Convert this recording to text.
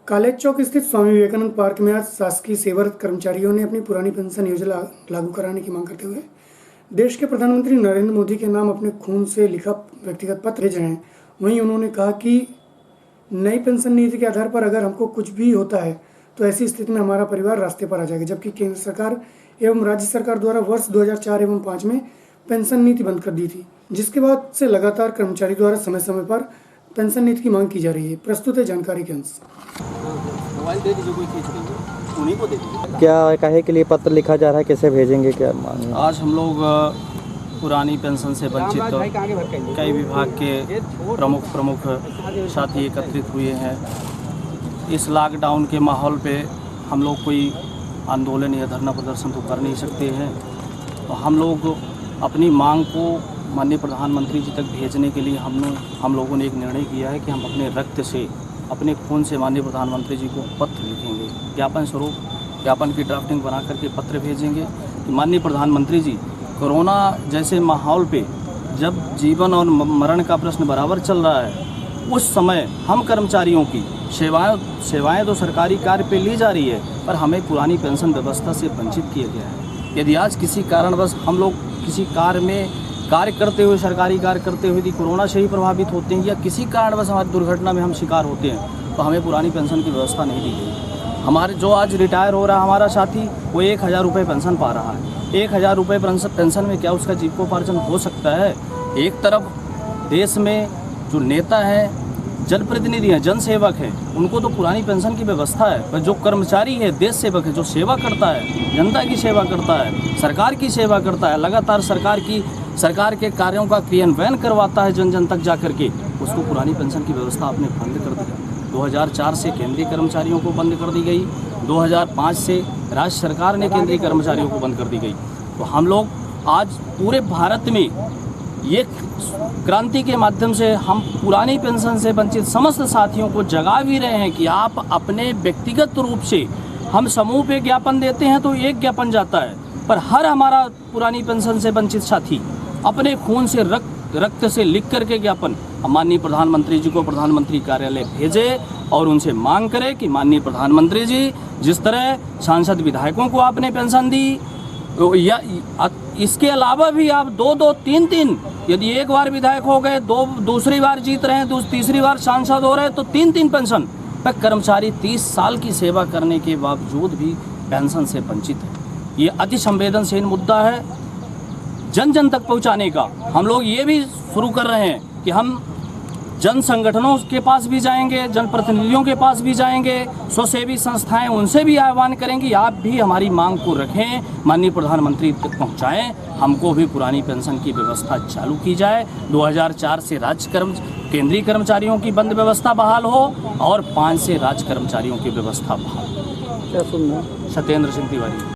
College चौक स्थित Swami Vivekananda park में आज शासकीय सेवारत कर्मचारियों ने अपनी पुरानी पेंशन योजना लागू कराने की मांग करते हुए देश के प्रधानमंत्री नरेंद्र मोदी के नाम अपने खून से लिखा व्यक्तिगत पत्र भेज रहे हैं। वहीं उन्होंने कहा कि नई पेंशन नीति के आधार पर अगर हमको कुछ भी होता है तो ऐसी स्थिति में हमारा परिवार रास्ते पर आ जाएगा। जबकि केंद्र सरकार एवं राज्य सरकार द्वारा वर्ष 2004 एवं 5 में पेंशन नीति बंद कर दी थी, जिसके बाद से लगातार कर्मचारी द्वारा समय समय पर पेंशन नीति की मांग की जा रही है। प्रस्तुत है जानकारी के अंश। मोबाइल दे दीजिए, कोई खींच लीजिए, उन्हीं को दे दीजिए। क्या काहे के लिए पत्र लिखा जा रहा है, कैसे भेजेंगे, क्या मांग? आज हम लोग पुरानी पेंशन से वंचित कई विभाग के प्रमुख साथी एकत्रित हुए हैं। इस लॉकडाउन के माहौल पे हम लोग कोई आंदोलन या धरना प्रदर्शन तो कर नहीं सकते हैं, तो हम लोग अपनी मांग को माननीय प्रधानमंत्री जी तक भेजने के लिए हम लोगों ने एक निर्णय किया है कि हम अपने रक्त से, अपने खून से माननीय प्रधानमंत्री जी को पत्र लिखेंगे। ज्ञापन स्वरूप ज्ञापन की ड्राफ्टिंग बना करके पत्र भेजेंगे कि माननीय प्रधानमंत्री जी, कोरोना जैसे माहौल पे जब जीवन और मरण का प्रश्न बराबर चल रहा है, उस समय हम कर्मचारियों की सेवाएं तो सरकारी कार्य पे ली जा रही है, पर हमें पुरानी पेंशन व्यवस्था से वंचित किया गया है। यदि आज किसी कारणवश हम लोग किसी कार्य करते हुए, सरकारी कार्य करते हुए यदि कोरोना से ही प्रभावित होते हैं या किसी कारणवश हमारी दुर्घटना में हम शिकार होते हैं, तो हमें पुरानी पेंशन की व्यवस्था नहीं दी गई। हमारे जो आज रिटायर हो रहा है हमारा साथी, वो 1000 रुपये पेंशन पा रहा है। 1000 रुपये पेंशन में क्या उसका जीविकोपार्जन हो सकता है? एक तरफ देश में जो नेता हैं, जनप्रतिनिधि हैं, जनसेवक हैं, उनको तो पुरानी पेंशन की व्यवस्था है, पर जो कर्मचारी है, देश सेवक है, जो सेवा करता है, जनता की सेवा करता है, सरकार की सेवा करता है, लगातार सरकार के कार्यों का क्रियान्वयन करवाता है जन जन तक जा करके, उसको पुरानी पेंशन की व्यवस्था आपने बंद कर दी। 2004 से केंद्रीय कर्मचारियों को बंद कर दी गई, 2005 से राज्य सरकार ने केंद्रीय कर्मचारियों को बंद कर दी गई। तो हम लोग आज पूरे भारत में ये क्रांति के माध्यम से हम पुरानी पेंशन से वंचित समस्त साथियों को जगा भी रहे हैं कि आप अपने व्यक्तिगत रूप से, हम समूह पे ज्ञापन देते हैं तो एक ज्ञापन जाता है, पर हर हमारा पुरानी पेंशन से वंचित साथी अपने खून से रक्त से लिख करके ज्ञापन माननीय प्रधानमंत्री जी को प्रधानमंत्री कार्यालय भेजे और उनसे मांग करे कि माननीय प्रधानमंत्री जी, जिस तरह सांसद विधायकों को आपने पेंशन दी, या इसके अलावा भी आप 2-2, 3-3, यदि एक बार विधायक हो गए, दूसरी बार जीत रहे हैं, तीसरी बार सांसद हो रहे हैं, तो 3-3 पेंशन पर कर्मचारी 30 साल की सेवा करने के बावजूद भी पेंशन से वंचित है। ये अति संवेदनशील मुद्दा है जन जन तक पहुंचाने का। हम लोग ये भी शुरू कर रहे हैं कि हम जन संगठनों के पास भी जाएंगे, जनप्रतिनिधियों के पास भी जाएंगे, स्वसेवी संस्थाएं, उनसे भी आह्वान करेंगे आप भी हमारी मांग को रखें, माननीय प्रधानमंत्री तक पहुंचाएं, हमको भी पुरानी पेंशन की व्यवस्था चालू की जाए। 2004 से केंद्रीय कर्मचारियों की बंद व्यवस्था बहाल हो और 5 से राज्य कर्मचारियों की व्यवस्था बहाल हो। क्या सुनना? सत्येंद्र सिंह तिवारी।